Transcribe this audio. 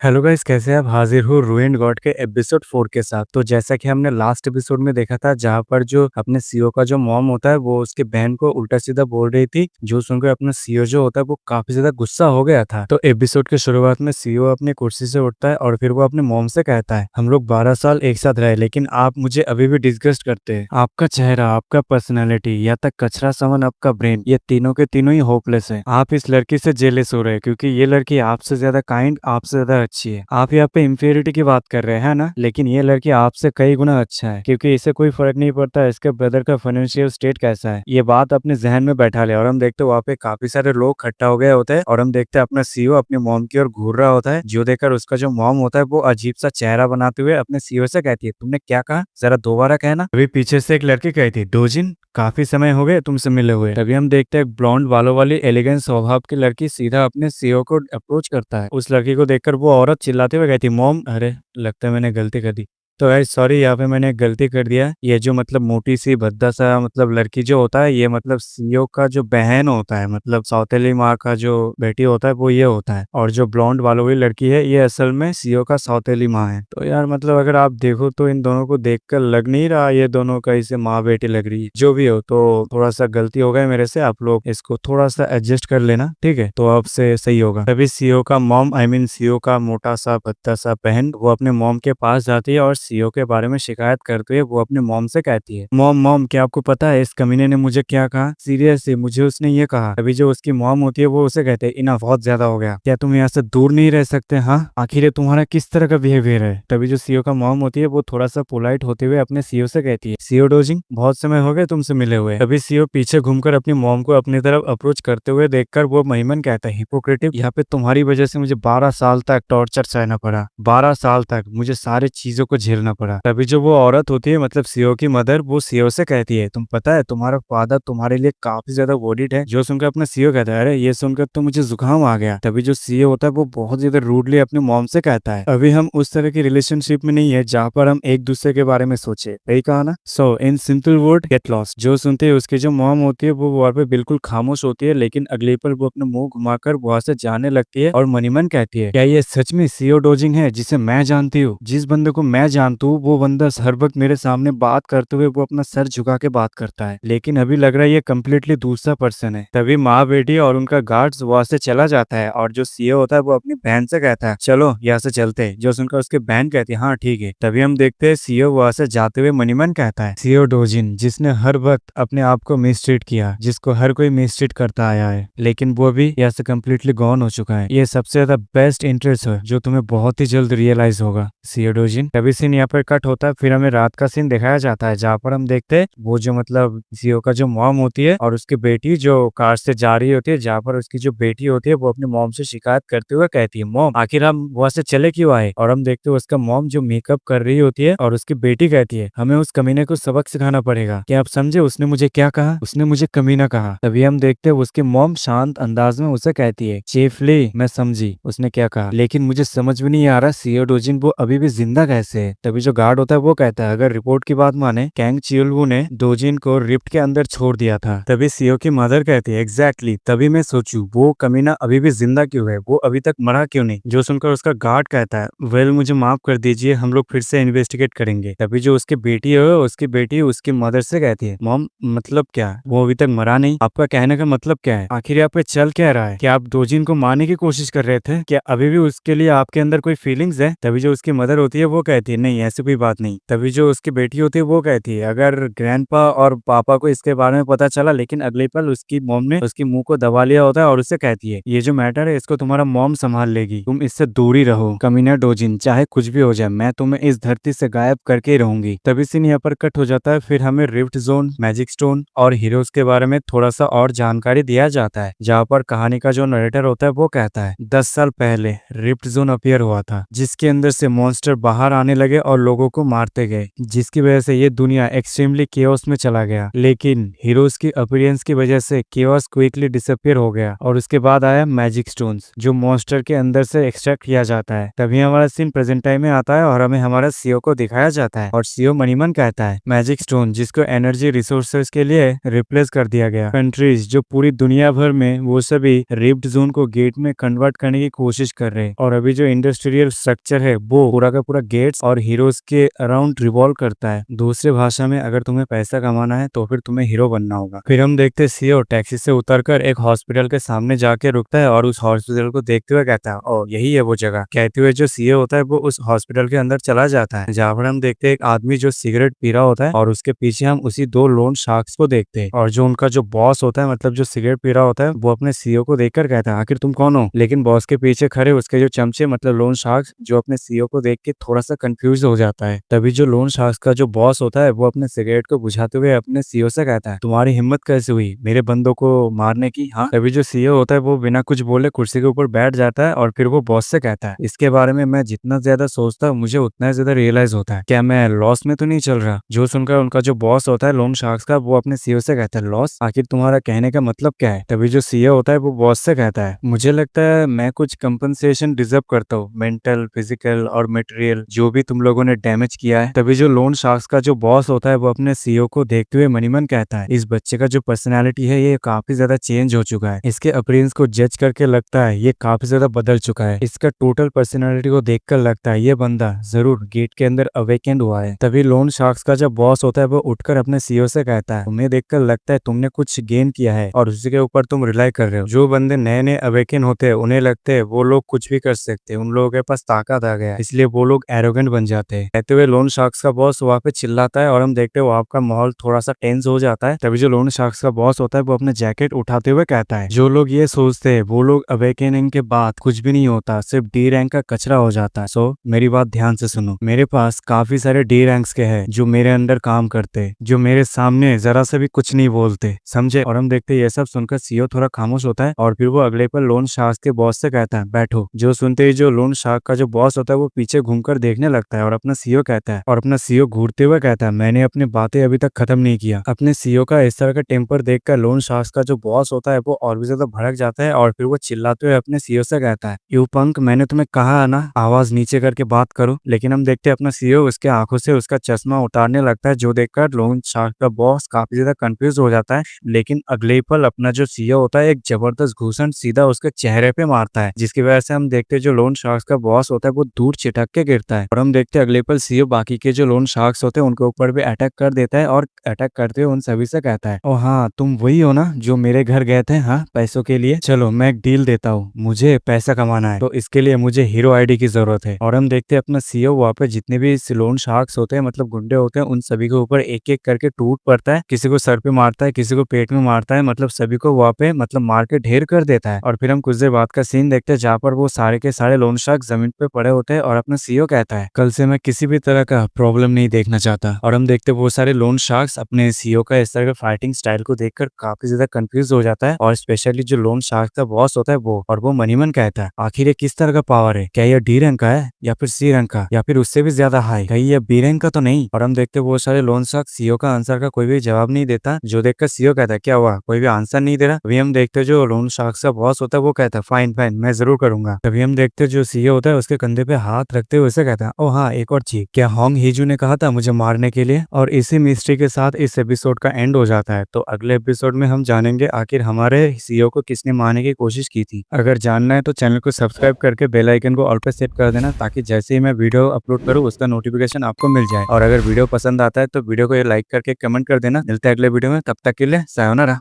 Hello guys, कैसे हैं आप? हाजिर हूँ रूइंड गॉड के एपिसोड 4 के साथ। तो जैसा कि हमने लास्ट एपिसोड में देखा था, जहाँ पर जो अपने सीईओ का जो मॉम होता है वो उसके बहन को उल्टा सीधा बोल रही थी, जो सुनकर अपना सीईओ जो होता है वो काफी ज्यादा गुस्सा हो गया था। तो एपिसोड के शुरुआत में सीईओ अपनी कुर्सी से उठता है और फिर वो अपने मॉम से कहता है, हम लोग 12 साल एक साथ रहे लेकिन आप मुझे अभी भी डिसगस्ट करते हैं। आपका चेहरा, आपका पर्सनैलिटी, या तक कचरा समन आपका ब्रेन, ये तीनों के तीनों ही होपलेस है। आप इस लड़की से जेलस हो रहे हैं क्योंकि ये लड़की आपसे ज्यादा काइंड, आपसे ज्यादा अच्छी है। आप यहाँ पे इंफीरियरिटी की बात कर रहे हैं ना, लेकिन ये लड़की आपसे कई गुना अच्छा है क्योंकि इसे कोई फर्क नहीं पड़ता इसके ब्रदर का फाइनेंशियल स्टेट कैसा है। ये बात अपने जहन में बैठा ले और हम देखते वहाँ पे काफी सारे लोग इकट्ठा हो गए होते हैं और हम देखते हैं अपना सीईओ अपनी मॉम की ओर घूर रहा होता है, जो देखकर उसका जो मॉम होता है वो अजीब सा चेहरा बनाते हुए अपने सीईओ से कहती है, तुमने क्या कहा, जरा दोबारा कहना। अभी पीछे से एक लड़की कहती है, डोजिन काफी समय हो गए तुमसे मिले हुए। तभी हम देखते हैं ब्लॉन्ड बालों वाली एलिगेंट स्वभाव की लड़की सीधा अपने सीईओ को अप्रोच करता है। उस लड़की को देखकर वो औरत चिल्लाते हुए कहती, मॉम, अरे लगता है मैंने गलती कर दी। तो यार सॉरी, यहाँ पे मैंने एक गलती कर दिया। ये जो मतलब मोटी सी भद्दा सा मतलब लड़की जो होता है, ये मतलब सीईओ का जो बहन होता है, मतलब सौतेली माँ का जो बेटी होता है वो ये होता है। और जो ब्लॉन्ड बालों वाली लड़की है ये असल में सीईओ का सौतेली माँ है। तो यार मतलब अगर आप देखो तो इन दोनों को देखकर लग नहीं रहा ये दोनों का इसे माँ बेटी लग रही है। जो भी हो, तो थोड़ा सा गलती हो गया मेरे से, आप लोग इसको थोड़ा सा एडजस्ट कर लेना, ठीक है? तो अब से सही होगा। तभी सीईओ का मॉम, आई मीन सीईओ का मोटा सा भद्दा सा बहन, वो अपने मॉम के पास जाती है और सीईओ के बारे में शिकायत करते हुए वो अपने मॉम से कहती है, मॉम मॉम, क्या आपको पता है इस कमीने ने मुझे क्या कहा? सीरियसली मुझे उसने ये कहा। अभी जो उसकी मॉम होती है वो उसे कहते हैं, इना बहुत ज्यादा हो गया, क्या तुम यहाँ से दूर नहीं रह सकते? हाँ, आखिर ये तुम्हारा किस तरह का बिहेवियर है? तभी जो सीईओ का मॉम होती है वो थोड़ा सा पोलाइट होते हुए अपने सीईओ से कहती है, सीईओ डोजिंग, बहुत समय हो गए तुमसे मिले हुए। तभी सीईओ पीछे घूमकर अपनी मॉम को अपनी तरफ अप्रोच करते हुए देखकर वो महिमन कहता है, हिपोक्रेटिव, यहाँ पे तुम्हारी वजह से मुझे 12 साल तक टॉर्चर सहना पड़ा। 12 साल तक मुझे सारी चीजों को झेलना पड़ा। तभी जो वो औरत होती है, मतलब सीईओ की मदर, वो सीईओ से कहती है, तुम पता है तुम्हारा फादर तुम्हारे लिए काफी ज्यादा वरीड है। जो सुनकर अपना सीईओ कहता है, अरे ये सुनकर तो मुझे जुकाम आ गया। तभी जो सीईओ होता है वो बहुत ज्यादा रूडली अपने मॉम से कहता है, अभी हम उस तरह की रिलेशनशिप में नहीं है जहाँ पर हम एक दूसरे के बारे में सोचे। सही कहा ना? So in simple word, get lost. जो सुनते हैं उसकी जो मॉम होती है वो वहाँ पे बिल्कुल खामोश होती है, लेकिन अगले पल वो अपना मुंह घुमाकर वहां से जाने लगती है और मनीमन कहती है, क्या ये सच में सीईओ डोजिंग है जिसे मैं जानती हूँ? जिस बंदे को मैं जानती हूँ वो बंदा हर वक्त मेरे सामने बात करते हुए वो अपना सर झुका के बात करता है, लेकिन अभी लग रहा है ये कम्प्लीटली दूसरा पर्सन है। तभी माँ बेटी और उनका गार्ड्स वहां से चला जाता है और जो सीईओ होता है वो अपनी बहन से कहता है, चलो यहाँ से चलते हैं। जो सुनकर उसकी बहन कहती है, हाँ ठीक है। तभी हम देखते हैं सीईओ वहां से जाते हुए मनीमन कहता है, सीईओ डोजिन, जिसने हर वक्त अपने आप को मिसट्रीट किया, जिसको हर कोई मिसट्रीट करता आया है, लेकिन वो भी यहाँ से कम्प्लीटली गॉन हो चुका है। ये सबसे ज्यादा बेस्ट इंटरेस्ट है जो तुम्हें बहुत ही जल्द रियलाइज होगा, सीईओ डोजिन। तभी सीन यहाँ पर कट होता है, फिर हमें रात का सीन दिखाया जाता है जहाँ पर हम देखते हैं वो जो मतलब सीईओ का जो मॉम होती है और उसकी बेटी जो कार से जा रही होती है, जहाँ पर उसकी जो बेटी होती है वो अपनी मॉम से शिकायत करते हुए कहती है, मॉम आखिर हम वहां से चले क्यों आए? और हम देखते हैं उसका मॉम जो मेकअप कर रही होती है और उसकी बेटी कहती है, हमें उस कमीने को सबक सिखाना पड़ेगा। क्या आप समझे उसने मुझे क्या कहा? उसने मुझे कमीना कहा। तभी हम देखते हैं उसकी मॉम शांत अंदाज में उसे कहती है, चेफली मैं समझी उसने क्या कहा, लेकिन मुझे समझ में नहीं आ रहा सीईओ डोजिन वो अभी भी जिंदा कैसे है? तभी जो गार्ड होता है वो कहता है, अगर रिपोर्ट की बात माने कैंग चियोलवू ने डोजिन को रिफ्ट के अंदर छोड़ दिया था। तभी सीईओ की मदर कहती है, एग्जैक्टली, तभी मैं सोचूं वो कमीना अभी भी जिंदा क्यों है, वो अभी तक मरा क्यों नहीं? जो सुनकर उसका गार्ड कहता है, वेल मुझे माफ कर दीजिए, हम लोग फिर से इन्वेस्टिगेट करेंगे। तभी जो उसकी बेटी है उसकी बेटी उसकी मदर से कहती है, मॉम मतलब क्या, वो अभी तक मरा नहीं? आपका कहने का मतलब क्या है? आखिर यहाँ पे चल क्या रहा है? क्या आप डोजिन को मारने की कोशिश कर रहे थे? क्या अभी भी उसके लिए आपके अंदर कोई फीलिंग्स है? तभी जो उसकी मदर होती है वो कहती है, नहीं ऐसी कोई बात नहीं। तभी जो उसकी बेटी होती है वो कहती है, अगर ग्रैंडपा और पापा को इसके बारे में पता चला, लेकिन अगले पल उसकी मॉम ने उसकी मुंह को दबा लिया होता है और उससे कहती है, ये जो मैटर है इसको तुम्हारा मॉम संभाल लेगी, तुम इससे दूर ही रहो। कमीना डोजिन, चाहे कुछ भी हो जाए मैं तुम्हें इस धरती से गायब करके ही रहूंगी। तभी सीन यहाँ पर कट हो जाता है, फिर हमें रिफ्ट जोन, मैजिक स्टोन और हीरोज के बारे में थोड़ा सा और जानकारी दिया जाता है, जहाँ पर कहानी का जो नरेटर होता है वो कहता है, 10 साल पहले रिफ्ट जोन अपीयर हुआ था जिसके अंदर से मॉन्स्टर बाहर आने लगे और लोगों को मारते गए, जिसकी वजह से ये दुनिया एक्सट्रीमली केओस में चला गया। लेकिन हीरोज की अपीयरेंस की वजह से केओस क्विकली डिसअपीयर हो गया और उसके बाद आया मैजिक स्टोन्स, जो मॉन्स्टर के अंदर से एक्सट्रैक्ट किया जाता है। तभी हमारा सीन प्रेजेंट टाइम में आता है और हमें हमारा सीओ को दिखाया जाता है और सीओ मनीमन कहता है मैजिक स्टोन, जिसको एनर्जी रिसोर्सेज के लिए रिप्लेस कर दिया गया। कंट्रीज जो पूरी दुनिया भर में, वो सभी रिप्ड जोन को गेट में कन्वर्ट करने की कोशिश कर रहे हैं। और अभी जो इंडस्ट्रियल स्ट्रक्चर है वो पूरा का पूरा गेट्स और हीरोज के अराउंड रिवॉल्व करता है। दूसरी भाषा में, अगर तुम्हें पैसा कमाना है तो फिर तुम्हें हीरो बनना होगा। फिर हम देखते सीओ टैक्सी से उतरकर एक हॉस्पिटल के सामने जाके रुकता है और उस हॉस्पिटल को देखते हुए कहता है ओ यही है वो जगह। कहते हुए जो सीओ होता है वो उस हॉस्पिटल के अंदर चला जाता है, जहाँ पर हम देखते हैं एक आदमी जो सिगरेट पी रहा होता है और उसके पीछे हम उसी दो लोन शार्क्स को देखते हैं। और जो उनका जो बॉस होता है, मतलब जो सिगरेट पी रहा होता है, वो अपने सीओ को देखकर कहता है आखिर तुम कौन हो। लेकिन बॉस के पीछे खड़े उसके जो चमचे, मतलब लोन शार्क्स, जो अपने सीओ को देख के थोड़ा सा कंफ्यूज हो जाता है। तभी जो लोन शार्क्स का जो बॉस होता है वो अपने सिगरेट को बुझाते हुए अपने सीओ से कहता है तुम्हारी हिम्मत कैसे हुई मेरे बंदों को मारने की। हाँ, तभी जो सीओ होता है वो बिना कुछ बोले कुर्सी के ऊपर बैठ जाता है और फिर वो बॉस से कहता है इसके बारे में मैं जितना ज्यादा सोचता हूँ मुझे उतना ज्यादा रियलाइज होता है, क्या मैं लॉस में तो नहीं चल रहा। जो सुनकर उनका जो बॉस होता है लोन शार्क्स का, वो अपने सीओ से कहता है लॉस, आखिर तुम्हारा कहने का मतलब क्या है। तभी जो सीओ होता है वो बॉस से कहता है मुझे लगता है मैं कुछ कंपनसेशन डिजर्व करता हूँ, मेंटल, फिजिकल और मटेरियल, जो भी तुम लोगों ने डैमेज किया है। तभी जो लोन शार्क्स का जो बॉस होता है वो अपने सीओ को देखते हुए मनीमन कहता है इस बच्चे का जो पर्सनैलिटी है ये काफी ज्यादा चेंज हो चुका है। इसके अपीयरेंस को जज करके लगता है ये काफी ज्यादा बदल चुका है। इसका टोटल पर्सनैलिटी को देखकर लगता है ये बंदा जरूर गेट के अंदर अवेकेंड हुआ है। तभी लोन शार्क्स का जो बॉस होता है वो उठकर अपने सीओ से कहता है तुम्हें देखकर लगता है तुमने कुछ गेन किया है और उसी के ऊपर तुम रिलाई कर रहे हो। जो बंदे नए नए अवेकन होते हैं उन्हें लगते हैं वो लोग कुछ भी कर सकते हैं, उन लोगों के पास ताकत आ गया, इसलिए वो लोग एरोगेंट बन जाते हैं। कहते हुए लोन शार्क्स का बॉस वहाँ पे चिल्लाता है और हम देखते हैं वहाँ का माहौल थोड़ा सा टेंस हो जाता है। तभी जो लोन शार्क्स का बॉस होता है वो अपने जैकेट उठाते हुए कहता है जो लोग ये सोचते हैं वो लोग अवेकनिंग के बाद कुछ भी नहीं होता, सिर्फ डी रैंक का कचरा हो जाता है। सो मेरी बात ध्यान से सुनो, मेरे पास काफी सारे डी रैंक्स के हैं जो मेरे अंदर काम करते, जो मेरे सामने जरा से भी कुछ नहीं बोलते, समझे। और हम देखते ये सब सुनकर सीओ थोड़ा खामोश होता है और फिर वो अगले पर लोन शार्क के बॉस से कहता है बैठो। जो सुनते ही जो लोन शार्क का जो बॉस होता है वो पीछे घूमकर देखने लगता है और अपना सीओ कहता है, और अपना सीओ घूरते हुए कहता है मैंने अपनी बातें अभी तक खत्म नहीं किया। अपने सीओ का इस तरह का टेम्पर देखकर लोन शार्क का जो बॉस होता है वो और भी ज्यादा भड़क जाता है और फिर वो चिल्लाते हुए अपने सीओ से कहता है यू पंक, मैंने तुम्हें कहा है ना आवाज नीचे करके बात करो। लेकिन हम देखते हैं अपना सीओ उसके आंखों से उसका चश्मा उतारने लगता है, जो देखकर लोन शार्क का बॉस काफी ज्यादा कंफ्यूज हो जाता है। लेकिन अगले पल अपना जो सीओ होता है एक जबरदस्त घूसन सीधा उसके चेहरे पे मारता है, जिसकी वजह से हम देखते हैं जो लोन शार्क्स का बॉस होता है वो दूर चिटक के गिरता है। और हम देखते हैं अगले पल सीओ बाकी के जो लोन शार्क्स होते हैं उनके ऊपर भी अटैक कर देता है और अटैक करते हुए उन सभी से कहता है ओ हाँ, तुम वही हो ना जो मेरे घर गए थे, हाँ पैसों के लिए, चलो मैं एक डील देता हूँ, मुझे पैसा कमाना है तो इसके लिए मुझे हीरो आईडी की जरूरत है। और हम देखते हैं अपना सीओ वहाँ पे जितने भी लोन शार्क्स होते हैं, मतलब गुंडे होते हैं, उन सभी के ऊपर एक एक करके टूट पड़ता है, किसी को सर पे मारता है, किसी को पेट में मारता है, मतलब सभी को वहाँ पे मतलब मार के ढेर कर देता है। और फिर हम कुछ देर बाद का सीन देखते हैं जहाँ पर वो सारे के सारे लोन शार्क जमीन पे पड़े होते हैं और अपना सीओ कहता है कल से मैं किसी भी तरह का प्रॉब्लम नहीं देखना चाहता। और हम देखते हैं वो सारे लोन शार्क्स अपने सीओ का इस तरह का फाइटिंग स्टाइल को देखकर काफी ज्यादा कंफ्यूज हो जाता है, और स्पेशली जो लोन शार्क का बॉस होता है वो मनीमन कहता है आखिर ये किस तरह का पावर है, क्या ये डी रैंक का है या फिर सी रैंक का या फिर उससे भी ज्यादा हाई, कहीं ये बी रैंक का तो नहीं। और हम देखते हैं वो सारे लोन शार्क सीओ का आंसर का कोई भी जवाब नहीं देता, जो देखकर सीओ कहता है क्या हुआ, कोई भी आंसर नहीं दे रहा। अभी हम देखते हैं जो लोन शार्क का बॉस होता है वो कहता है फाइन फाइन मैं जरूर करूंगा। तभी हम देखते हैं जो सीओ होता है उसके कंधे पे हाथ रखते हुए उसे कहता है ओ हाँ एक और चीज, क्या होंग हीजू ने कहा था मुझे मारने के लिए। और इसी मिस्ट्री के साथ इस एपिसोड का एंड हो जाता है। तो अगले एपिसोड में हम जानेंगे आखिर हमारे सीओ को किसने मारने की कोशिश की थी। अगर जानना है तो चैनल को सब्सक्राइब करके बेल आइकन को ऑल पे सेट कर देना, ताकि जैसे ही मैं वीडियो अपलोड करूँ उसका नोटिफिकेशन आपको मिल जाए। और अगर वीडियो पसंद आता है तो वीडियो को लाइक करके कमेंट कर देना। मिलते हैं अगले वीडियो में, तब तक के लिए सायोनारा।